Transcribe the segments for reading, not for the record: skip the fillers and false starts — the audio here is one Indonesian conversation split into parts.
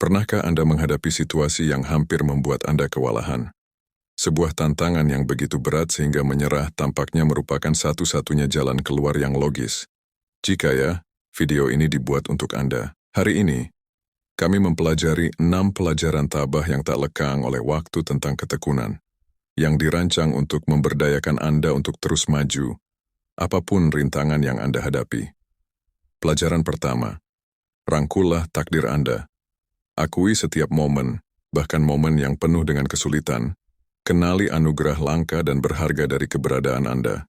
Pernahkah Anda menghadapi situasi yang hampir membuat Anda kewalahan? Sebuah tantangan yang begitu berat sehingga menyerah tampaknya merupakan satu-satunya jalan keluar yang logis. Jika ya, video ini dibuat untuk Anda. Hari ini, kami mempelajari 6 pelajaran tabah yang tak lekang oleh waktu tentang ketekunan, yang dirancang untuk memberdayakan Anda untuk terus maju, apapun rintangan yang Anda hadapi. Pelajaran pertama, rangkullah takdir Anda. Akui setiap momen, bahkan momen yang penuh dengan kesulitan. Kenali anugerah langka dan berharga dari keberadaan Anda.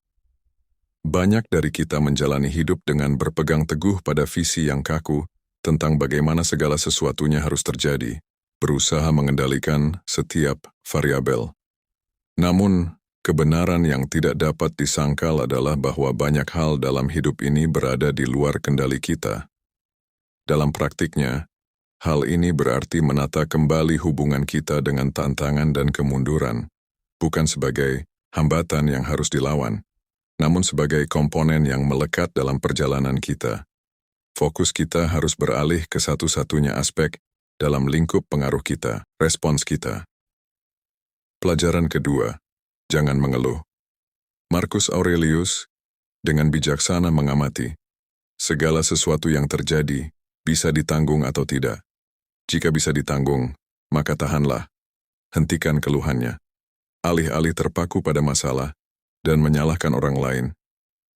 Banyak dari kita menjalani hidup dengan berpegang teguh pada visi yang kaku tentang bagaimana segala sesuatunya harus terjadi, berusaha mengendalikan setiap variabel. Namun, kebenaran yang tidak dapat disangkal adalah bahwa banyak hal dalam hidup ini berada di luar kendali kita. Dalam praktiknya, hal ini berarti menata kembali hubungan kita dengan tantangan dan kemunduran, bukan sebagai hambatan yang harus dilawan, namun sebagai komponen yang melekat dalam perjalanan kita. Fokus kita harus beralih ke satu-satunya aspek dalam lingkup pengaruh kita, respons kita. Pelajaran kedua, jangan mengeluh. Marcus Aurelius dengan bijaksana mengamati, segala sesuatu yang terjadi bisa ditanggung atau tidak. Jika bisa ditanggung, maka tahanlah. Hentikan keluhannya. Alih-alih terpaku pada masalah dan menyalahkan orang lain.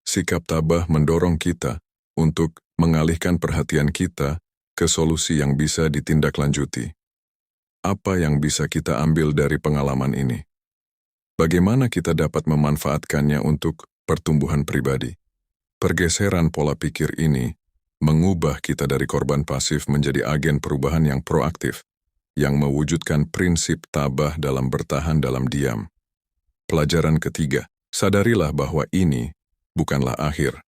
Sikap tabah mendorong kita untuk mengalihkan perhatian kita ke solusi yang bisa ditindaklanjuti. Apa yang bisa kita ambil dari pengalaman ini? Bagaimana kita dapat memanfaatkannya untuk pertumbuhan pribadi? Pergeseran pola pikir ini mengubah kita dari korban pasif menjadi agen perubahan yang proaktif, yang mewujudkan prinsip tabah dalam bertahan dalam diam. Pelajaran ketiga, sadarilah bahwa ini bukanlah akhir.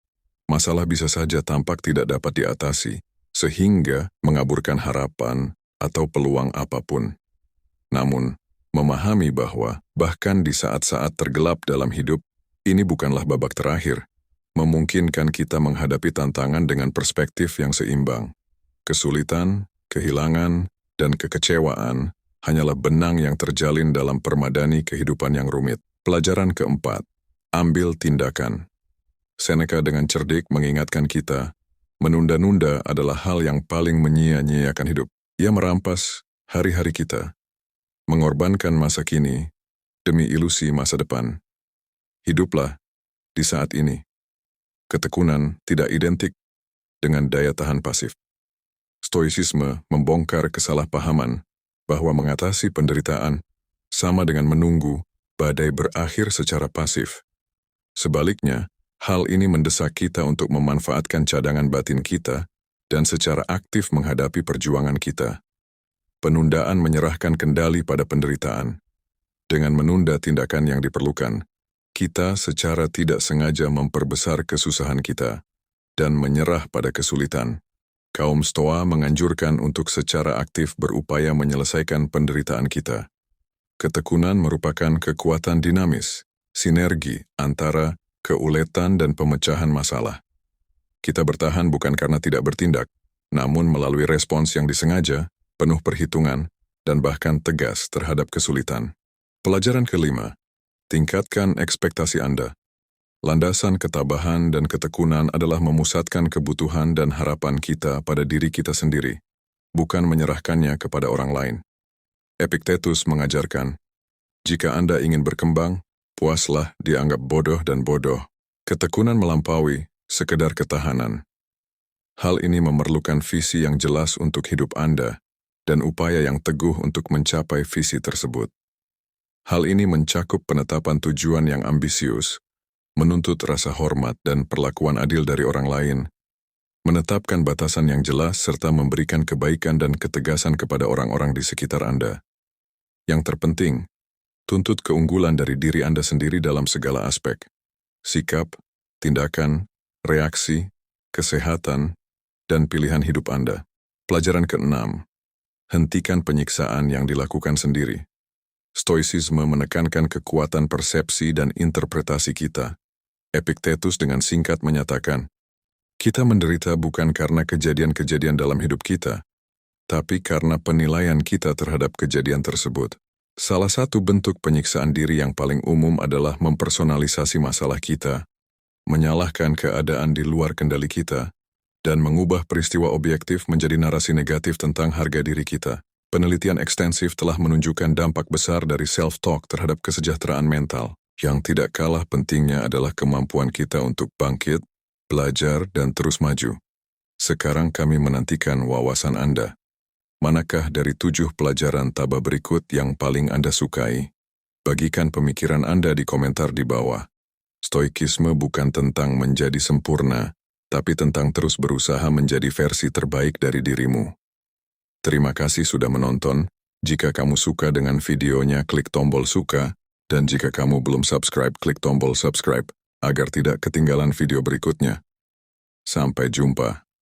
Masalah bisa saja tampak tidak dapat diatasi, sehingga mengaburkan harapan atau peluang apapun. Namun, memahami bahwa bahkan di saat-saat tergelap dalam hidup, ini bukanlah babak terakhir. Memungkinkan kita menghadapi tantangan dengan perspektif yang seimbang. Kesulitan, kehilangan, dan kekecewaan hanyalah benang yang terjalin dalam permadani kehidupan yang rumit. Pelajaran keempat, ambil tindakan. Seneca dengan cerdik mengingatkan kita, menunda-nunda adalah hal yang paling menyia-nyiakan hidup. Ia merampas hari-hari kita, mengorbankan masa kini demi ilusi masa depan. Hiduplah di saat ini. Ketekunan tidak identik dengan daya tahan pasif. Stoicisme membongkar kesalahpahaman bahwa mengatasi penderitaan sama dengan menunggu badai berakhir secara pasif. Sebaliknya, hal ini mendesak kita untuk memanfaatkan cadangan batin kita dan secara aktif menghadapi perjuangan kita. Penundaan menyerahkan kendali pada penderitaan. Dengan menunda tindakan yang diperlukan, kita secara tidak sengaja memperbesar kesusahan kita dan menyerah pada kesulitan. Kaum Stoa menganjurkan untuk secara aktif berupaya menyelesaikan penderitaan kita. Ketekunan merupakan kekuatan dinamis, sinergi antara keuletan dan pemecahan masalah. Kita bertahan bukan karena tidak bertindak, namun melalui respons yang disengaja, penuh perhitungan, dan bahkan tegas terhadap kesulitan. Pelajaran kelima, tingkatkan ekspektasi Anda. Landasan ketabahan dan ketekunan adalah memusatkan kebutuhan dan harapan kita pada diri kita sendiri, bukan menyerahkannya kepada orang lain. Epictetus mengajarkan, jika Anda ingin berkembang, puaslah dianggap bodoh dan bodoh. Ketekunan melampaui sekedar ketahanan. Hal ini memerlukan visi yang jelas untuk hidup Anda dan upaya yang teguh untuk mencapai visi tersebut. Hal ini mencakup penetapan tujuan yang ambisius, menuntut rasa hormat dan perlakuan adil dari orang lain, menetapkan batasan yang jelas serta memberikan kebaikan dan ketegasan kepada orang-orang di sekitar Anda. Yang terpenting, tuntut keunggulan dari diri Anda sendiri dalam segala aspek, sikap, tindakan, reaksi, kesehatan, dan pilihan hidup Anda. Pelajaran keenam, hentikan penyiksaan yang dilakukan sendiri. Stoicisme menekankan kekuatan persepsi dan interpretasi kita. Epictetus dengan singkat menyatakan, kita menderita bukan karena kejadian-kejadian dalam hidup kita, tapi karena penilaian kita terhadap kejadian tersebut. Salah satu bentuk penyiksaan diri yang paling umum adalah mempersonalisasi masalah kita, menyalahkan keadaan di luar kendali kita, dan mengubah peristiwa objektif menjadi narasi negatif tentang harga diri kita. Penelitian ekstensif telah menunjukkan dampak besar dari self-talk terhadap kesejahteraan mental. Yang tidak kalah pentingnya adalah kemampuan kita untuk bangkit, belajar, dan terus maju. Sekarang kami menantikan wawasan Anda. Manakah dari 7 pelajaran Taba berikut yang paling Anda sukai? Bagikan pemikiran Anda di komentar di bawah. Stoikisme bukan tentang menjadi sempurna, tapi tentang terus berusaha menjadi versi terbaik dari dirimu. Terima kasih sudah menonton. Jika kamu suka dengan videonya, klik tombol suka, dan jika kamu belum subscribe, klik tombol subscribe, agar tidak ketinggalan video berikutnya. Sampai jumpa.